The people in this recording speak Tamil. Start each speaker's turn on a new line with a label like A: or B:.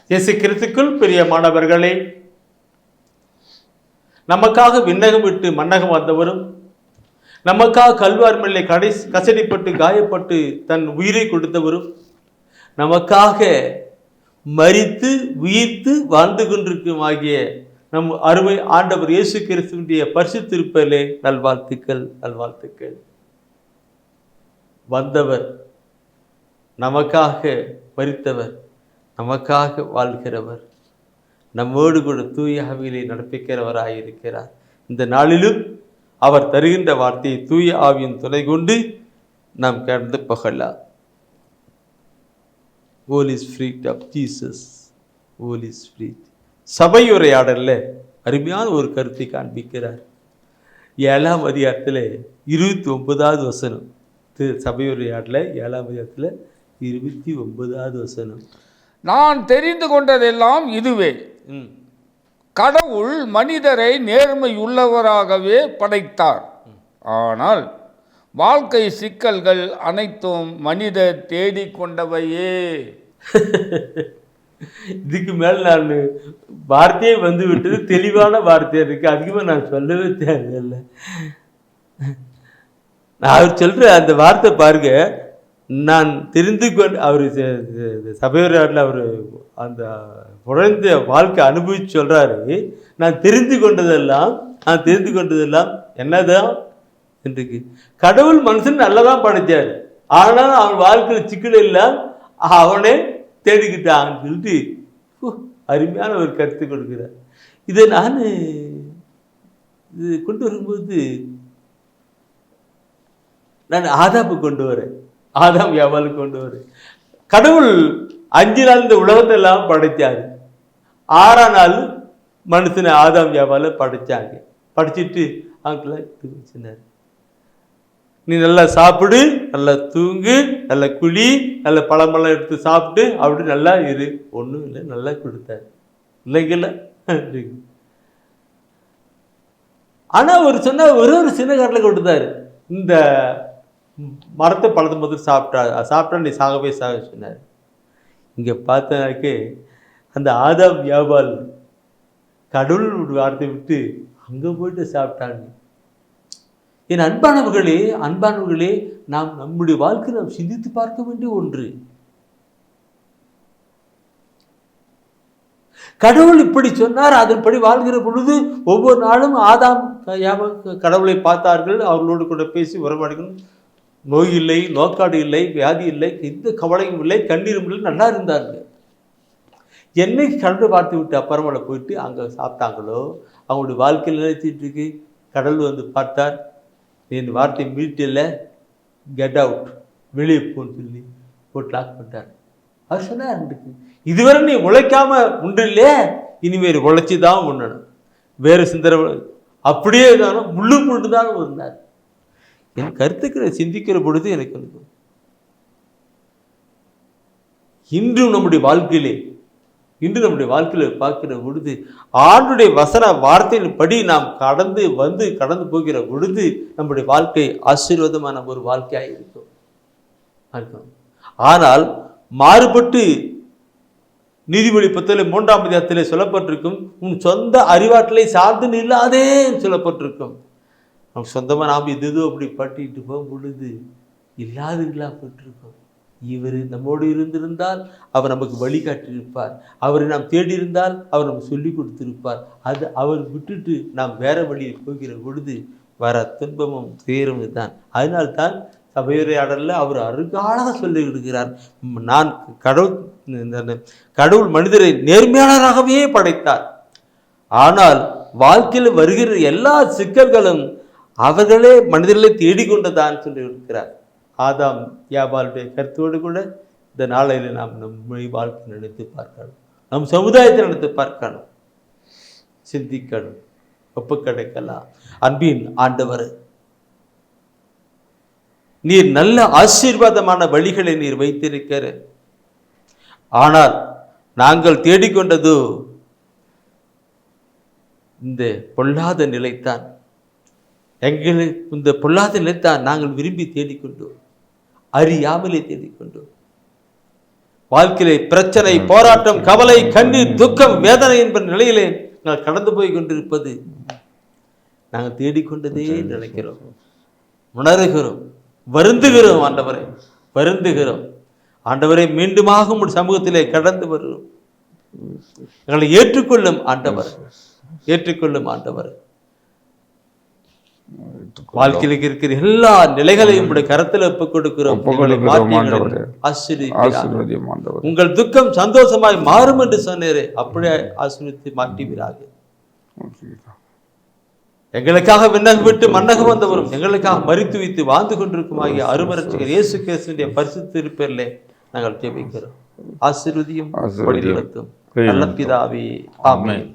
A: இயேசு கிறிஸ்துக்குள் பிரியமானவர்களே, நமக்காக விண்ணகம் விட்டு மண்ணகம் வந்தவரும், நமக்காக கல்வாரி மேலே கசடிப்பட்டு காயப்பட்டு தன் உயிரை கொடுத்தவரும், நமக்காக மரித்து உயிர்த்து வாழ்ந்து கொண்டிருக்கும் ஆகிய நம் அருமை ஆண்டவர் இயேசு கிறிஸ்துவினுடைய பரிசுத்திருப்பதிலே நல்வாழ்த்துக்கள். வந்தவர், நமக்காக மரித்தவர், நமக்காக வாழ்கிறவர், நம்மோடு கூட தூய ஆவியிலே நடப்பிக்கிறவராயிருக்கிறார். இந்த நாளிலும் அவர் தருகின்ற வார்த்தையை தூய ஆவியின் துணை கொண்டு நாம் கடந்து போகலாம். Holy Spirit of Jesus, Holy Spirit. சபையுரையாடல்ல அருமையான ஒரு கருத்தை காண்பிக்கிறார். 7ஆம் அதிகாரத்தில் 29வது வசனம். சபையுரையாடல 7ஆம் அதிகாரத்தில் 29வது வசனம்.
B: நான் தெரிந்து கொண்டதெல்லாம் இதுவே, கடவுள் மனிதரை நேர்மையுள்ளவராகவே படைத்தார். ஆனால் வாழ்க்கை சிக்கல்கள் அனைத்தும் மனிதர் தேடிக்கொண்டவையே.
A: இதுக்கு மேல் நான் வார்த்தையே வந்து விட்டது, தெளிவான வார்த்தை இருக்கு, அதிகமாக நான் சொல்லவே தேவையில்லை. நான் அவர் சொல்ற அந்த வார்த்தை பாருங்க, நான் தெரிந்து கொண்டு அவர் சபையோரில் அவர் அந்த குறைந்த வாழ்க்கை அனுபவிச்சு சொல்றாரு, நான் தெரிந்து கொண்டதெல்லாம் என்னதான் இன்றைக்கு கடவுள் மனுஷன் நல்லதான் படைச்சார், ஆனால் அவன் வாழ்க்கையில் சிக்கல் இல்லை, அவனே தேடிக்கிட்டான் சொல்லிட்டு அருமையான ஒரு கருத்து கொடுக்கிறார். இதை நான் இது கொண்டு வரும்போது நான் ஆதாப்பு கொண்டு வரேன், ஆதாம் ஏவாளுக்கு கொண்டு வரேன். கடவுள் 5 நாள் இந்த உலகத்தை எல்லாம் படைச்சாரு, 6ஆம் நாள் மனுஷனை ஆதாம் ஏவாளை படைச்சாங்க. படிச்சுட்டு அவங்கள சொன்னார், நீ நல்லா சாப்பிடு, நல்லா தூங்கு, நல்லா குழி, நல்ல பழமெல்லாம் எடுத்து சாப்பிட்டு அப்படி நல்லா இரு. ஒன்றும் இல்லை, நல்லா கொடுத்தாரு இல்லைங்கல்ல. ஆனால் ஒரு சொன்ன ஒரு சின்ன காட்டில் கொடுத்தாரு, இந்த மரத்தை பழத்தை முதல் சாப்பிட்டா நீ சாகவே சொன்னார். இங்கே பார்த்தாக்கே அந்த ஆதாம் வியாபால் கடவுள் வார்த்தை விட்டு அங்கே போயிட்டு சாப்பிட்டாங்க. என் அன்பானவர்களே, நாம் நம்முடைய வாழ்க்கை நாம் சிந்தித்து பார்க்க வேண்டிய ஒன்று. கடவுள் இப்படி சொன்னார், அதன்படி வாழ்கிற பொழுது ஒவ்வொரு நாளும் ஆதாம் கடவுளை பார்த்தார்கள், அவர்களோடு கூட பேசி உறவாடிகள், நோய் இல்லை, நோக்காடு இல்லை, வியாதி இல்லை, எந்த கவலையும் இல்லை, கண்ணீரும் இல்லை, நல்லா இருந்தார்கள். என்னைக்கு கடவுளை பார்த்து விட்டு அப்புறமேல போயிட்டு அங்கே சாப்பிட்டாங்களோ அவங்களுடைய வாழ்க்கையில் நினைச்சிட்டு இருக்கு. கடவுள் வந்து பார்த்தார், என் வார்த்தை மீட்டில் கெட் அவுட், வெளியே போன்னு சொல்லி போட்டு லாக் பண்ணிட்டார். அவர் சொன்னார், இதுவரை நீ உழைக்காம உண்டு இல்லையே, இனிமேல் உழைச்சி தான் உண்ணணும், வேறு சிந்தனை அப்படியே தானே முள்ளு கொண்டு தான் இருந்தார். என் கருத்துக்களை சிந்திக்கிற பொழுது எனக்கு இன்றும் நம்முடைய வாழ்க்கையில பார்க்கிற பொழுது ஆண்டுடைய வசன வார்த்தையின் படி நாம் கடந்து போகிற பொழுது நம்முடைய வாழ்க்கை ஆசீர்வாதமான ஒரு வாழ்க்கையாக இருக்கும். ஆனால் மாறுபட்டு நீதிமொழி 3ஆம் அதிகாரத்திலே சொல்லப்பட்டிருக்கும், உன் சொந்த அறிவாற்றலை சார்ந்து இல்லாதே சொல்லப்பட்டிருக்கும். நம்ம சொந்தமாக நாம் எதோ அப்படி பட்டிட்டு போகும் பொழுது இல்லாதவர்களாக போட்டிருக்கோம். இவர் நம்மோடு இருந்திருந்தால் அவர் நமக்கு வழிகாட்டியிருப்பார், அவரை நாம் தேடியிருந்தால் அவர் நமக்கு சொல்லி கொடுத்திருப்பார். அது அவர் விட்டுட்டு நாம் வேற வழியில் போகிற பொழுது வர துன்பமும் துயரமும் தான். அதனால்தான் சபையுரையாடலில் அவர் அருகாலாக சொல்லி இருக்கிறார், நான் கடவுள் மனிதரை நேர்மையாளராகவே படைத்தார், ஆனால் வாழ்க்கையில் வருகிற எல்லா சிக்கல்களும் அவர்களே மனிதர்களை தேடிக்கொண்டதான் சொல்லி இருக்கிறார். ஆதாம் யாபாலுடைய கருத்தோடு கூட இந்த நாளையில் நாம் நம்முடைய வாழ்க்கை நினைத்து பார்க்கணும், நம் சமுதாயத்தை நினைத்து பார்க்கணும், சிந்திக்கணும், ஒப்பு கிடைக்கலாம். அன்பின் ஆண்டவர், நீர் நல்ல ஆசீர்வாதமான வழிகளை நீர் வைத்திருக்கிற, ஆனால் நாங்கள் தேடிக்கொண்டதோ இந்த பொல்லாத நிலைத்தான். எங்களுக்கு இந்த பொல்லாத நிலைத்தான் நாங்கள் விரும்பி தேடிக்கொண்டோம், அறியாமலே தேடிக்கொண்டோம். வாழ்க்கையிலே பிரச்சனை, போராட்டம், கவலை, கண்ணீர், துக்கம், வேதனை என்பது நிலையிலே நாங்கள் கடந்து போய் கொண்டிருப்பது நாங்கள் தேடிக்கொண்டதே நினைக்கிறோம், உணர்கிறோம், வருந்துகிறோம். ஆண்டவரை வருந்துகிறோம். ஆண்டவரை மீண்டுமாக உங்கள் சமூகத்திலே கடந்து வருகிறோம். எங்களை ஏற்றுக்கொள்ளும் ஆண்டவர், ஏற்றுக்கொள்ளும் ஆண்டவர். வாழ்க்கையில் இருக்கிற எல்லா நிலைகளையும் கரத்தில் ஒப்புக் கொடுக்கிறோம். உங்கள் துக்கம் சந்தோஷமாய் மாறும் என்று சொன்னேரே, அப்படியே ஆசீர்வதித்து மாற்றுவீராக. எங்களுக்காக விண்ணகம் விட்டு மன்னகம் வந்தவரும் எங்களுக்காக மரித்து வைத்து வாழ்ந்து கொண்டிருக்கும் ஆகிய அருமரட்சகர் இயேசு கிறிஸ்துவின் பரிசுத்த திருப்பெயரிலே நாங்கள் ஜெபிக்கிறோம். ஆசீர்வதியும் வழி நடத்தும் நல்ல பிதாவே, ஆமென்.